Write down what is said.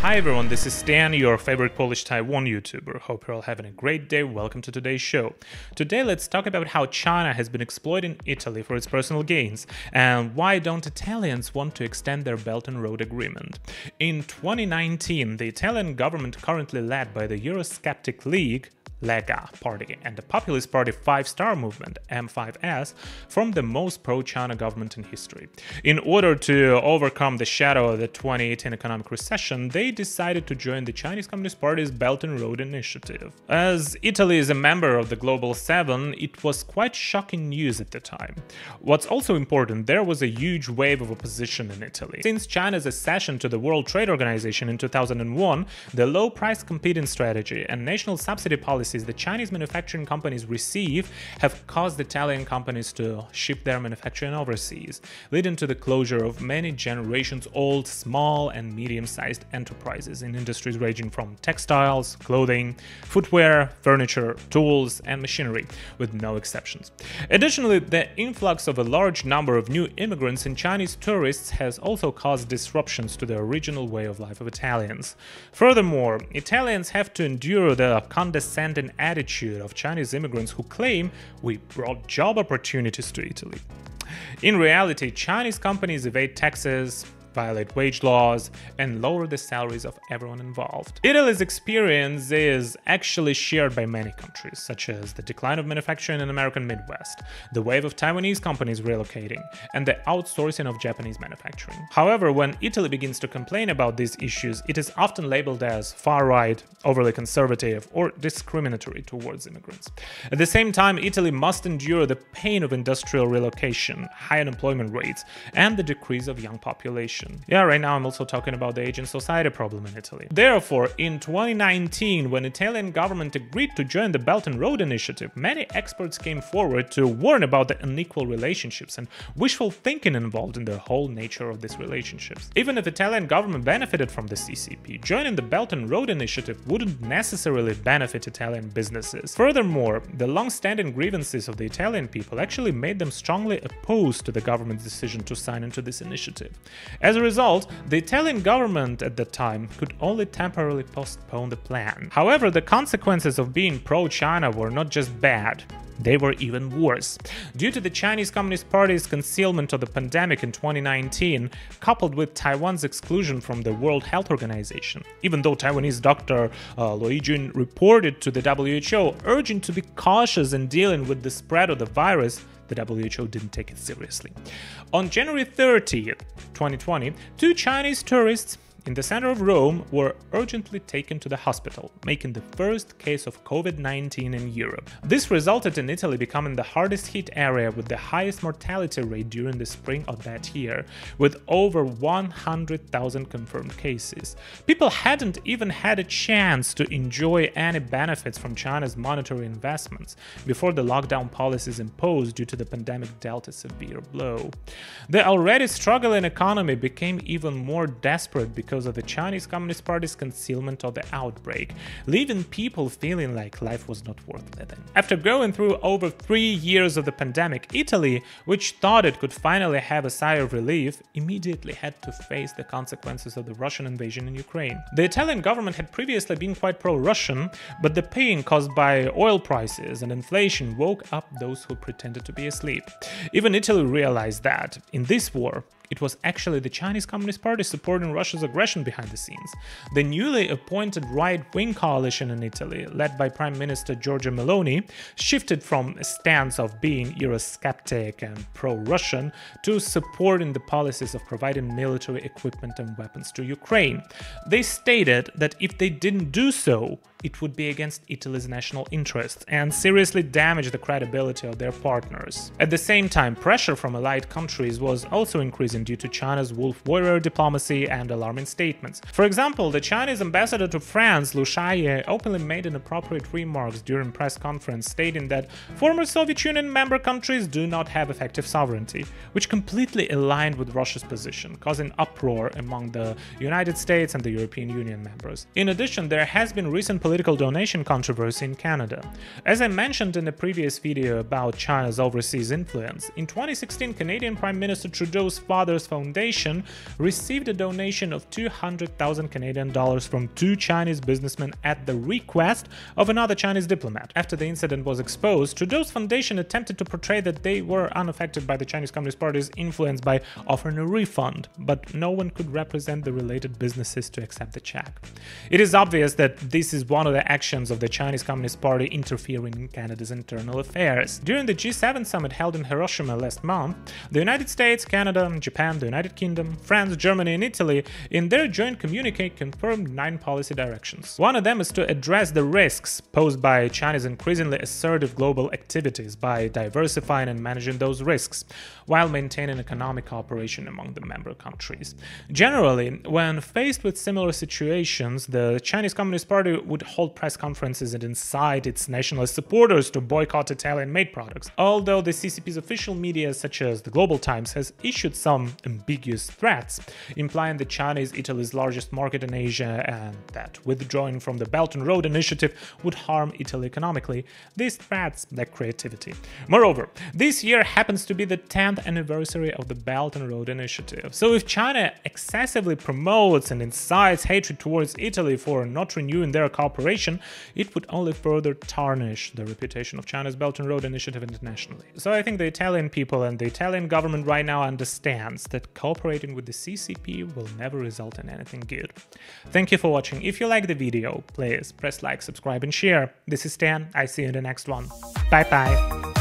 Hi everyone, this is Stan, your favorite Polish Taiwan YouTuber. Hope you're all having a great day. Welcome to today's show. Today let's talk about how China has been exploiting Italy for its personal gains, and why don't Italians want to extend their Belt and Road Agreement. In 2019, the Italian government, currently led by the Eurosceptic League, Lega party, and the populist party Five Star Movement, M5S, formed the most pro-China government in history. In order to overcome the shadow of the 2018 economic recession, they decided to join the Chinese Communist Party's Belt and Road Initiative. As Italy is a member of the Global 7, it was quite shocking news at the time. What's also important, there was a huge wave of opposition in Italy. Since China's accession to the World Trade Organization in 2001, the low-price competing strategy and national subsidy policy the Chinese manufacturing companies receive have caused Italian companies to ship their manufacturing overseas, leading to the closure of many generations-old small and medium-sized enterprises in industries ranging from textiles, clothing, footwear, furniture, tools, and machinery, with no exceptions. Additionally, the influx of a large number of new immigrants and Chinese tourists has also caused disruptions to the original way of life of Italians. Furthermore, Italians have to endure the condescending attitude of Chinese immigrants who claim we brought job opportunities to Italy. In reality, Chinese companies evade taxes, violate wage laws, and lower the salaries of everyone involved. Italy's experience is actually shared by many countries, such as the decline of manufacturing in the American Midwest, the wave of Taiwanese companies relocating, and the outsourcing of Japanese manufacturing. However, when Italy begins to complain about these issues, it is often labeled as far-right, overly conservative, or discriminatory towards immigrants. At the same time, Italy must endure the pain of industrial relocation, high unemployment rates, and the decrease of young population. Yeah, right now I'm also talking about the aging society problem in Italy. Therefore, in 2019, when Italian government agreed to join the Belt and Road Initiative, many experts came forward to warn about the unequal relationships and wishful thinking involved in the whole nature of these relationships. Even if Italian government benefited from the CCP, joining the Belt and Road Initiative wouldn't necessarily benefit Italian businesses. Furthermore, the long-standing grievances of the Italian people actually made them strongly opposed to the government's decision to sign into this initiative. As a result, the Italian government at the time could only temporarily postpone the plan. However, the consequences of being pro-China were not just bad. They were even worse. Due to the Chinese Communist Party's concealment of the pandemic in 2019, coupled with Taiwan's exclusion from the World Health Organization, even though Taiwanese doctor Lo Jun reported to the WHO urging to be cautious in dealing with the spread of the virus, the WHO didn't take it seriously. On January 30th, 2020, two Chinese tourists in the center of Rome were urgently taken to the hospital, making the first case of COVID-19 in Europe. This resulted in Italy becoming the hardest hit area with the highest mortality rate during the spring of that year, with over 100,000 confirmed cases. People hadn't even had a chance to enjoy any benefits from China's monetary investments before the lockdown policies imposed due to the pandemic dealt a severe blow. The already struggling economy became even more desperate because of the Chinese Communist Party's concealment of the outbreak, leaving people feeling like life was not worth living. After going through over 3 years of the pandemic, Italy, which thought it could finally have a sigh of relief, immediately had to face the consequences of the Russian invasion in Ukraine. The Italian government had previously been quite pro-Russian, but the pain caused by oil prices and inflation woke up those who pretended to be asleep. Even Italy realized that, in this war, it was actually the Chinese Communist Party supporting Russia's aggression behind the scenes. The newly appointed right-wing coalition in Italy, led by Prime Minister Giorgia Meloni, shifted from a stance of being Eurosceptic and pro-Russian to supporting the policies of providing military equipment and weapons to Ukraine. They stated that if they didn't do so, it would be against Italy's national interests and seriously damage the credibility of their partners. At the same time, pressure from allied countries was also increasing due to China's wolf warrior diplomacy and alarming statements. For example, the Chinese ambassador to France, Lu Shaye, openly made inappropriate remarks during press conference stating that former Soviet Union member countries do not have effective sovereignty, which completely aligned with Russia's position, causing uproar among the United States and the European Union members. In addition, there has been recent political donation controversy in Canada. As I mentioned in a previous video about China's overseas influence, in 2016 Canadian Prime Minister Trudeau's father's foundation received a donation of 200,000 Canadian dollars from two Chinese businessmen at the request of another Chinese diplomat. After the incident was exposed, Trudeau's foundation attempted to portray that they were unaffected by the Chinese Communist Party's influence by offering a refund, but no one could represent the related businesses to accept the check. It is obvious that this is one of the actions of the Chinese Communist Party interfering in Canada's internal affairs. During the G7 summit held in Hiroshima last month, the United States, Canada, Japan, the United Kingdom, France, Germany and Italy in their joint communique confirmed 9 policy directions. One of them is to address the risks posed by China's increasingly assertive global activities by diversifying and managing those risks, while maintaining economic cooperation among the member countries. Generally, when faced with similar situations, the Chinese Communist Party would hold press conferences and incite its nationalist supporters to boycott Italian-made products. Although the CCP's official media, such as the Global Times, has issued some ambiguous threats, implying that China is Italy's largest market in Asia and that withdrawing from the Belt and Road Initiative would harm Italy economically, these threats lack creativity. Moreover, this year happens to be the 10th anniversary of the Belt and Road Initiative. So if China excessively promotes and incites hatred towards Italy for not renewing their cooperation, it would only further tarnish the reputation of China's Belt and Road Initiative internationally. So I think the Italian people and the Italian government right now understands that cooperating with the CCP will never result in anything good. Thank you for watching. If you like the video, please press like, subscribe and share. This is Stan. I see you in the next one. Bye bye.